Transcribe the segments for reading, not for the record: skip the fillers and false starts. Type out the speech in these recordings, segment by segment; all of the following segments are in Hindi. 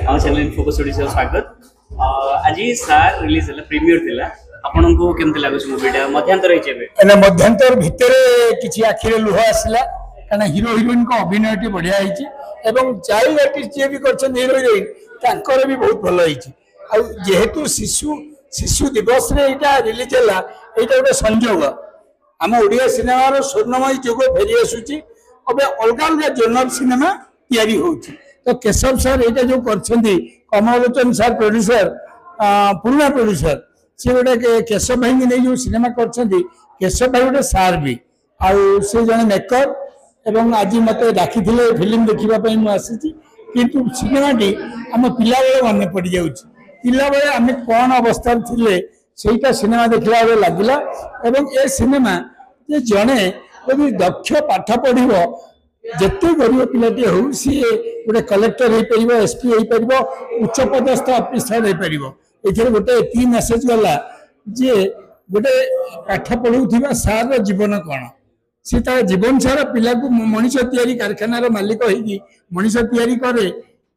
ଆମ चैनल इनफोकस ओडिसा स्वागत। आज सार रिलीज है प्रीमियर थिला आपन को केमते लागो मूवीटा मध्यांतर रही छबे एना मध्यांतर भितरे किछि आखिरे लुह आसला कारण हीरो हीरोइन को अभिनयटी बढ़िया हिची एवं चाइल्ड आर्टिस्ट जे भी करछन हीरो हीरोइन तांकर भी बहुत भलो हिची आ जेहेतु शिशु दिवस रे एटा रिलीज हला एटा ଗୋଟେ संयोग हम ओडिया सिनेमा रो स्वर्णमय जुग फेरी आसुची अबे अलग अलग जनर सिनेमा तैयारी होची तो केशव सर एटा जो करछंदी कमलोचन सर प्रोड्यूसर पुराना प्रोड्यूसर से गोटे केशव भाई नहीं जो सिनेमा करछंदी केशव भाई गोटे सार भी आउ से जने मेकर एवं आज मत डाकी फिल्म देखा मुझे किंतु सिनेमाटी आम पिला बेले मन पड़ जाऊँ पिला बेले आम कौन अवस्था थे सेटा सिनेमा देखला बेले लगला एवं ए सिनेमा जे जड़े यदि दक्ष पाठ पढ़ो जिते गरीब पिलाटी हो सी गोटे कलेक्टर हो पार एसपी हो पार उच्च पदस्थ अफिसर हो पार ये गोटे एति मेसेज गला जे गोटे पाठ पढ़ुवा सार जीवन कौन सी जीवन सारा पिला को मनीष तैयारी कारखानार मालिक होगी मनीष तैयारी करे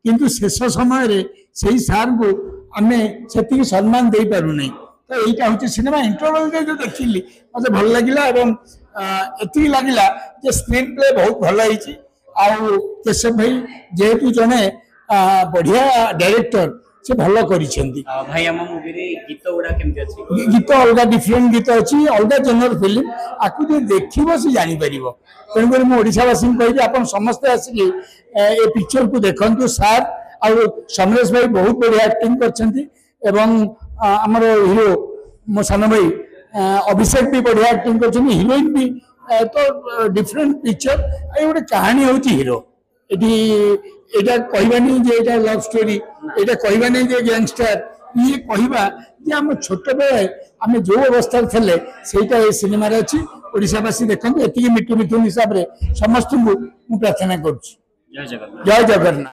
किंतु शेष समय से सार को आम से सम्मान दे पार नहीं तो यहाँ हूँ सिनेमा इंटरवल जो देखिली मत भल लगे एति लगला जे स्क्रीन प्ले बहुत भल होती केशव भाई जेहेतु जड़े बढ़िया डायरेक्टर से भल कर भाई हम मूवी रे गीत गुडा केमति अछि गीत अलग डिफरेंट गीत अच्छी अलग जनर फिल्म आपको जो देखिबो से जानि परिबो तेणुकर मु ओडिशावासी कहि आप समस्ते आसिक ए पिक्चर को देखंतु सार और समरेश भाई बहुत बढ़िया एक्टिंग करछंती एवं हमर हीरो मो सान भाई अभिषेक भी बढ़िया एक्टिंग करछंती हीरोइन भी तो डिफरेंट पिक्चर ए गोटे कहानी होची हीरो एटी एटा कहबानी जे एटा लव स्टोरी एटा कहबानी जे गैंगस्टर ये कहबा जे हम छोट बेले आम जो अवस्था थे सेटा ए सिनेमा रे अछि ओडिशावासी देखंतु एति मिठू मिठू हिसाब रे समस्त को प्रार्थना करूछी। जय जगन्नाथ। जय जगन्नाथ।